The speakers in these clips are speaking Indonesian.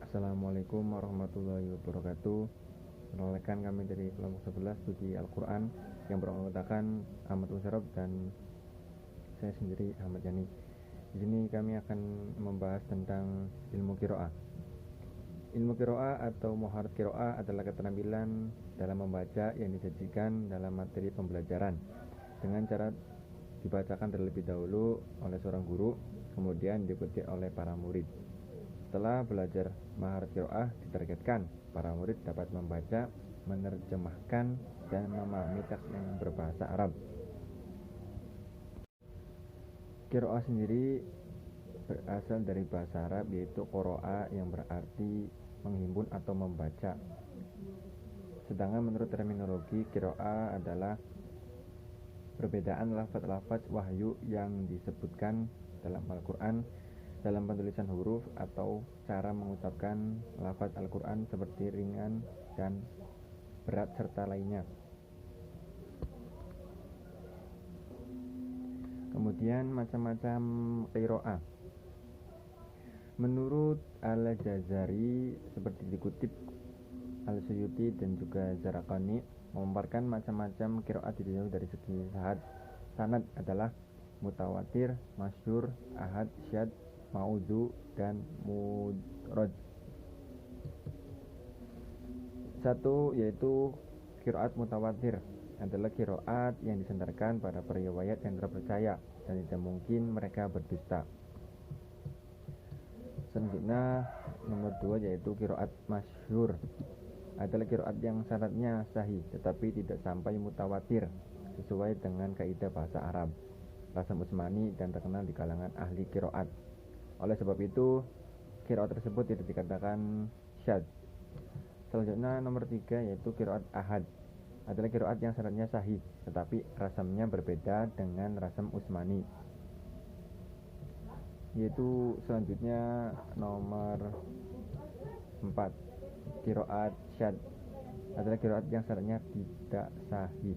Assalamualaikum warahmatullahi wabarakatuh. Perkenalkan, kami dari kelompok 11 studi Al-Quran yang beranggotakan Ahmad Musarab dan saya sendiri Ahmad Yani. Di sini kami akan membahas tentang ilmu qiraah. Ilmu qiraah atau maharat qiraah adalah keterampilan dalam membaca yang disajikan dalam materi pembelajaran dengan cara dibacakan terlebih dahulu oleh seorang guru, kemudian diikuti oleh para murid. Setelah belajar maharat qiraah, ditargetkan para murid dapat membaca, menerjemahkan, dan memahami teks yang berbahasa Arab. Qiraah sendiri berasal dari bahasa Arab, yaitu qara'a, yang berarti menghimpun atau membaca. Sedangkan menurut terminologi, qiraah adalah perbedaan lafaz-lafaz wahyu yang disebutkan dalam Al-Quran dalam penulisan huruf atau cara mengucapkan lafaz Al-Quran seperti ringan dan berat serta lainnya. Kemudian macam-macam qiraah. Menurut Al-Jazari, seperti dikutip Al-Suyuti dan juga Zaraqani, memaparkan macam-macam qiraah didahului dari segi sanad adalah mutawatir, masyhur, ahad, syad, ma'udhu, dan mudraj. Satu, yaitu qiraat mutawatir, adalah qiraat yang disandarkan pada periwayat yang terpercaya dan tidak mungkin mereka berdusta. Selanjutnya nomor 2, yaitu qiraat masyhur, adalah qiraat yang sanadnya sahih tetapi tidak sampai mutawatir sesuai dengan kaidah bahasa Arab, Rasam Utsmani, dan terkenal di kalangan ahli qiraat. Oleh sebab itu, qiraat tersebut tidak dikatakan syadz. Selanjutnya nomor 3, yaitu qiraat ahad, adalah qiraat yang sanadnya sahih tetapi rasamnya berbeda dengan Rasam Utsmani. Yaitu selanjutnya nomor 4, qiraat syadz, adalah qiraat yang sanadnya tidak sahih.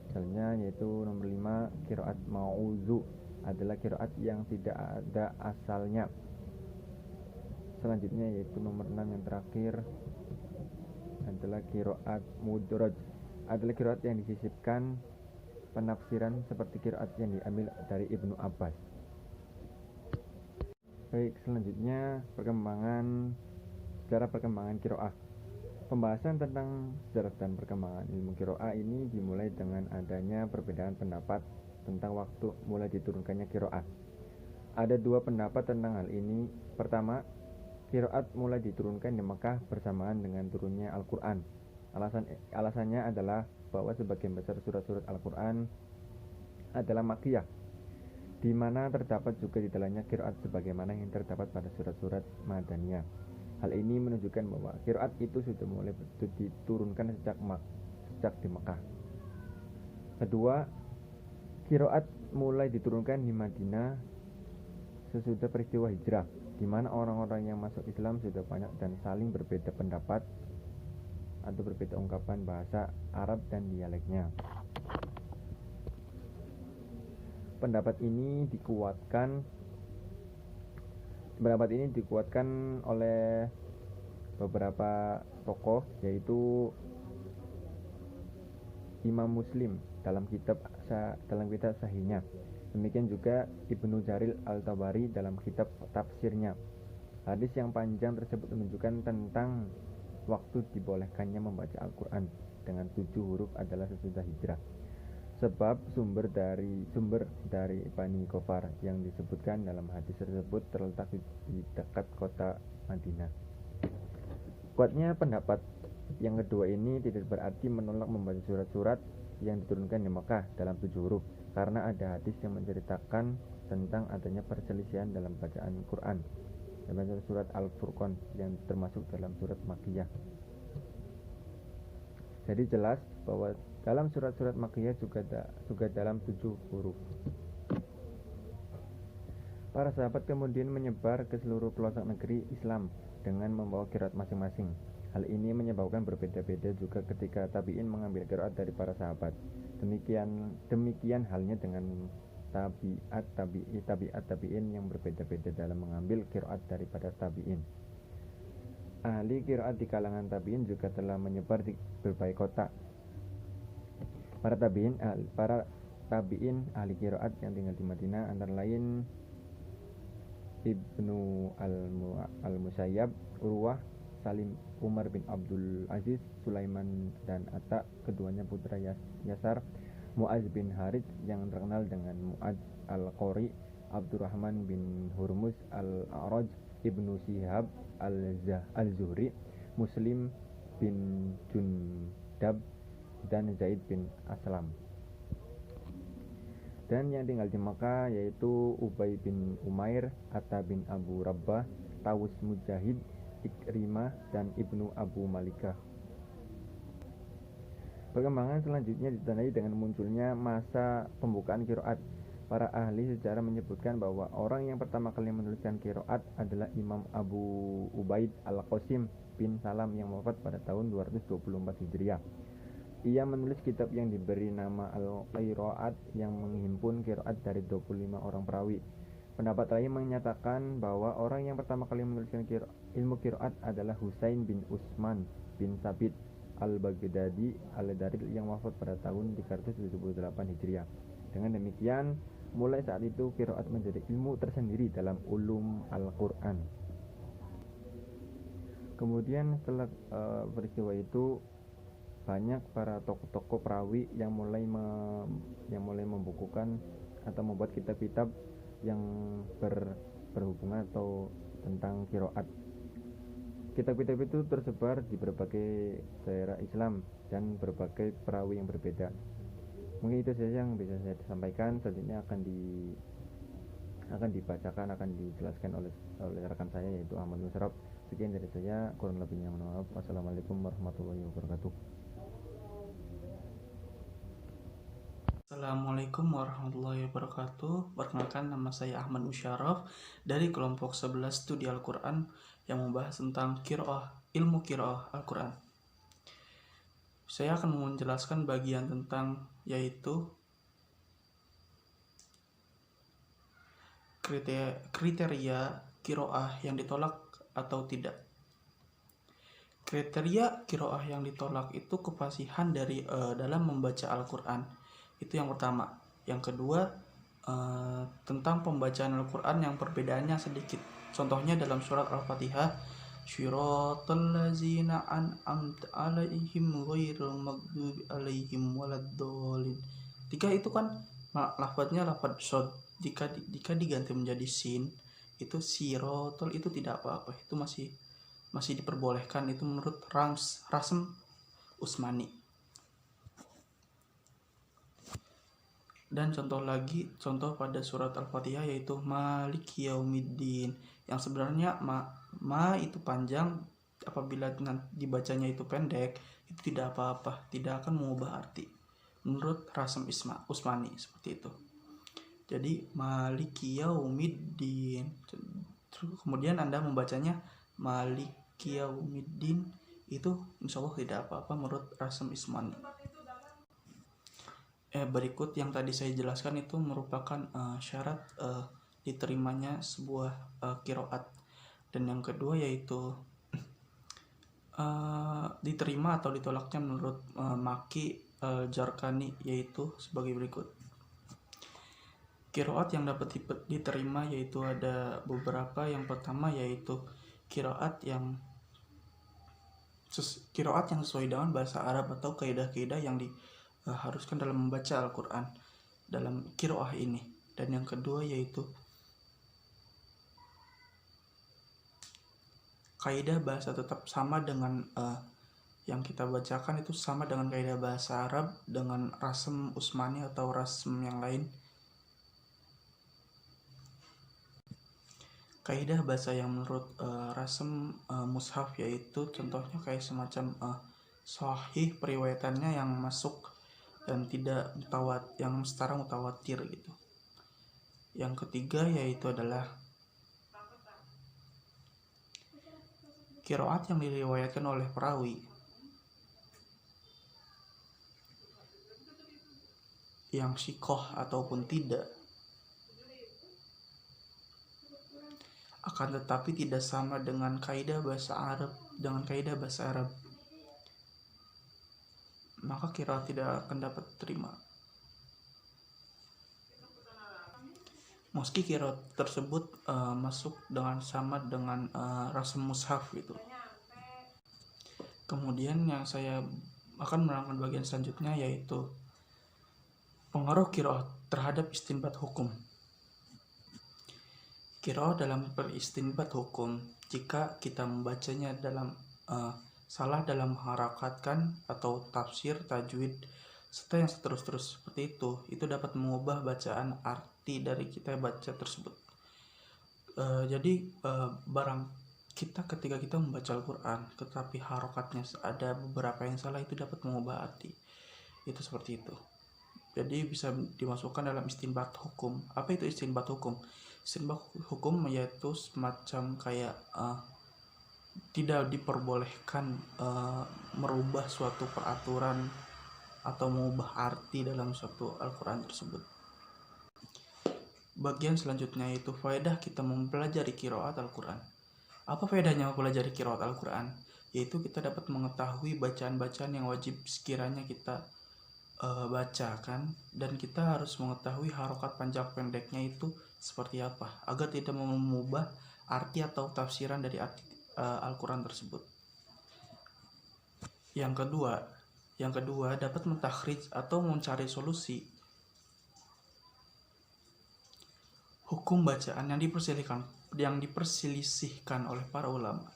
Misalnya yaitu nomor 5, qiraat ma'udhu, adalah qiraat yang tidak ada asalnya. Selanjutnya yaitu nomor 6, yang terakhir, adalah qiraat mudraj, adalah qiraat yang disisipkan penafsiran seperti qiraat yang diambil dari Ibnu Abbas. Baik, selanjutnya sejarah perkembangan qiraah. Pembahasan tentang sejarah dan perkembangan ilmu qiraah ini dimulai dengan adanya perbedaan pendapat tentang waktu mulai diturunkannya qiraat. Ada dua pendapat tentang hal ini. Pertama, qiraat mulai diturunkan di Mekah bersamaan dengan turunnya Al-Quran. Alasannya adalah bahwa sebagian besar surat-surat Al-Quran adalah makkiyah, di mana terdapat juga di dalamnya qiraat sebagaimana yang terdapat pada surat-surat Madaniyah. Hal ini menunjukkan bahwa qiraat itu sudah mulai diturunkan sejak di Mekah. Kedua, qiraat mulai diturunkan di Madinah sesudah peristiwa hijrah, di mana orang-orang yang masuk Islam sudah banyak dan saling berbeda pendapat atau berbeda ungkapan bahasa Arab dan dialeknya. Pendapat ini dikuatkan oleh beberapa tokoh, yaitu Imam Muslim dalam kitab Sahihnya. Demikian juga Ibnu Jarir Al-Tabari dalam kitab tafsirnya. Hadis yang panjang tersebut menunjukkan tentang waktu dibolehkannya membaca Al-Quran dengan 7 huruf adalah sesudah hijrah. Sebab sumber dari Bani Kofar yang disebutkan dalam hadis tersebut terletak di dekat kota Madinah. Kuatnya pendapat yang kedua ini tidak berarti menolak membaca surat-surat yang diturunkan di Mekah dalam 7 huruf, karena ada hadis yang menceritakan tentang adanya perselisihan dalam bacaan Quran dalam surat Al-Furqan yang termasuk dalam surat Makkiyah. Jadi jelas bahwa dalam surat-surat Makkiyah juga dalam 7 huruf. Para sahabat kemudian menyebar ke seluruh pelosok negeri Islam dengan membawa qiraat masing-masing. Hal ini menyebabkan berbeda-beda juga ketika tabi'in mengambil qiraat dari para sahabat. Demikian halnya dengan tabi'in yang berbeda-beda dalam mengambil qiraat daripada tabi'in. Ahli qiraat di kalangan tabi'in juga telah menyebar di berbagai kota. Para tabi'in ahli qiraat yang tinggal di Madinah antara lain Ibnu al-Musayyab, Urwah, Salim, Umar bin Abdul Aziz, Sulaiman dan Atta, keduanya putra Yasar, Mu'az bin Harith yang terkenal dengan Mu'az al-Qori, Abdurrahman bin Hurmuz al-A'raj, Ibnu Shihab al-Zuhri, Muslim bin Jundab, dan Zaid bin Aslam. Dan yang tinggal di Makkah yaitu Ubay bin Umair, Atta bin Abu Rabbah, Tawus Mujahid, Ikrimah, dan Ibnu Abu Malikah. Perkembangan selanjutnya ditandai dengan munculnya masa pembukaan qiraat. Para ahli sejarah menyebutkan bahwa orang yang pertama kali menuliskan qiraat adalah Imam Abu Ubaid al-Qasim bin Salam yang wafat pada tahun 224 Hijriah. Ia menulis kitab yang diberi nama Al-Qiraat yang menghimpun qiraat dari 25 orang perawi. Pendapat lain menyatakan bahwa orang yang pertama kali menuliskan ilmu qiraat adalah Husain bin Utsman bin Sabit al-Baghdadi al-Daril yang wafat pada tahun 378 Hijriah. Dengan demikian, mulai saat itu qiraat menjadi ilmu tersendiri dalam ulum Al-Quran. Kemudian setelah peristiwa itu, banyak para tokoh-tokoh perawi yang mulai membukukan atau membuat kitab-kitab yang berhubungan atau tentang qiraat. Kitab-kitab itu tersebar di berbagai daerah Islam dan berbagai perawi yang berbeda. Mungkin itu saja yang bisa saya sampaikan. Selanjutnya akan dibacakan, akan dijelaskan oleh rekan saya yaitu Ahmad Nusrab. Sekian dari saya, kurang lebihnya mohon maaf. Wassalamualaikum warahmatullahi wabarakatuh. Assalamualaikum warahmatullahi wabarakatuh. Perkenalkan, nama saya Ahmad Musyaraf dari kelompok 11 studi Al-Quran yang membahas tentang ilmu qiraah Al-Quran. Saya akan menjelaskan bagian tentang yaitu kriteria qiraah yang ditolak atau tidak. Kriteria qiraah yang ditolak itu kefasihan dari dalam membaca Al-Quran. Itu yang pertama. Yang kedua, tentang pembacaan Al-Quran yang perbedaannya sedikit. Contohnya dalam surat Al-Fatihah, Syiratal ladzina an'amta 'alaihim ghairil maghdubi 'alaihim waladdallin. Tiga itu kan lafadznya lafadz shad. Jika diganti menjadi sin, itu sirotol itu tidak apa-apa. Itu masih diperbolehkan, itu menurut Rasm Usmani. Dan contoh pada surat Al-Fatihah yaitu Maliki Yaumiddin, yang sebenarnya ma itu panjang, apabila dibacanya itu pendek itu tidak apa-apa, tidak akan mengubah arti menurut Rasm Usmani, seperti itu. Jadi Maliki Yaumiddin, kemudian Anda membacanya Maliki Yaumiddin, itu insya Allah tidak apa-apa menurut Rasm Usmani. Berikut yang tadi saya jelaskan itu merupakan syarat diterimanya sebuah qiraat. Dan yang kedua yaitu diterima atau ditolaknya menurut Maki Jarkani, yaitu sebagai berikut. Qiraat yang dapat diterima yaitu ada beberapa. Yang pertama yaitu qiraat yang sesuai dengan bahasa Arab atau kaidah-kaidah yang diharuskan dalam membaca Al-Quran dalam qiraah ini. Dan yang kedua yaitu kaidah bahasa tetap sama dengan yang kita bacakan, itu sama dengan kaidah bahasa Arab dengan Rasm Usmani atau Rasm yang lain. Kaidah bahasa yang menurut Rasm Mushaf yaitu contohnya kayak semacam sahih periwayatannya yang masuk dan tidak yang setara mutawatir gitu. Yang ketiga yaitu adalah qiraat yang diriwayatkan oleh perawi yang sikoh ataupun tidak. akan tetapi tidak sama dengan kaidah bahasa Arab, maka qiraat tidak akan dapat terima. Meski qiraat tersebut masuk sama dengan rasm mushaf gitu. Kemudian yang saya akan menerangkan bagian selanjutnya yaitu pengaruh qiraat terhadap istinbat hukum. Qiraat dalam beristinbat hukum, jika kita membacanya salah dalam mengharakatkan atau tafsir, tajwid, serta yang seterus-terus seperti itu dapat mengubah bacaan arti dari kita baca tersebut. Jadi barang kita ketika kita membaca Al-Quran tetapi harokatnya ada beberapa yang salah, itu dapat mengubah arti. Itu seperti itu. Jadi bisa dimasukkan dalam istinbat hukum. Apa itu istinbat hukum? Istinbat hukum yaitu semacam kayak tidak diperbolehkan merubah suatu peraturan atau mengubah arti dalam suatu Al-Quran tersebut. Bagian selanjutnya yaitu faedah kita mempelajari qiraat Al-Quran. Apa faedahnya mempelajari qiraat Al-Quran? Yaitu kita dapat mengetahui bacaan-bacaan yang wajib sekiranya kita bacakan, dan kita harus mengetahui harokat panjang pendeknya itu seperti apa agar tidak mengubah arti atau tafsiran dari arti Al-Quran tersebut. Yang kedua dapat mentakhrij atau mencari solusi hukum bacaan yang diperselisihkan oleh para ulama.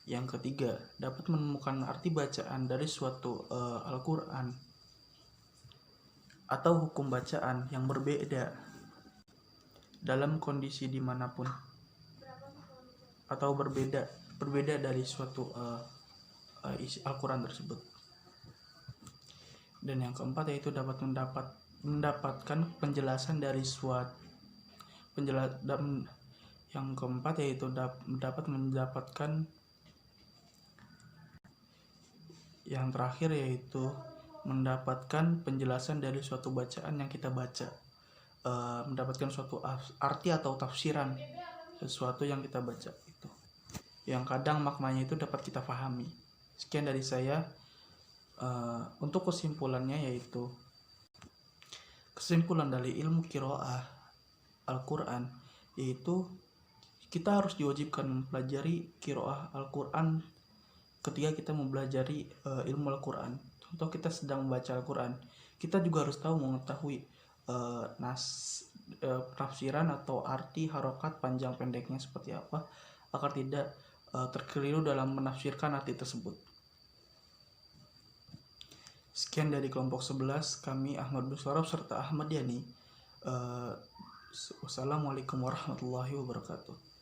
Yang ketiga, dapat menemukan arti bacaan dari suatu Al-Quran atau hukum bacaan yang berbeda dalam kondisi dimanapun, atau berbeda dari suatu isi Al-Quran tersebut. Dan yang keempat yaitu dapat mendapatkan penjelasan dari yang terakhir yaitu mendapatkan penjelasan dari suatu bacaan yang kita baca, mendapatkan suatu arti atau tafsiran sesuatu yang kita baca itu, yang kadang maknanya itu dapat kita pahami. Sekian dari saya. Untuk kesimpulannya yaitu kesimpulan dari ilmu qiraah Al-Quran yaitu kita harus diwajibkan mempelajari qiraah Al-Quran ketika kita mempelajari ilmu Al-Quran. Contoh, kita sedang membaca Al-Quran, kita juga harus tahu mengetahui tafsiran atau arti harokat panjang pendeknya seperti apa agar tidak terkeliru dalam menafsirkan arti tersebut. Sekian dari kelompok 11, kami Ahmad Busarab serta Ahmad Yani. Wassalamualaikum warahmatullahi wabarakatuh.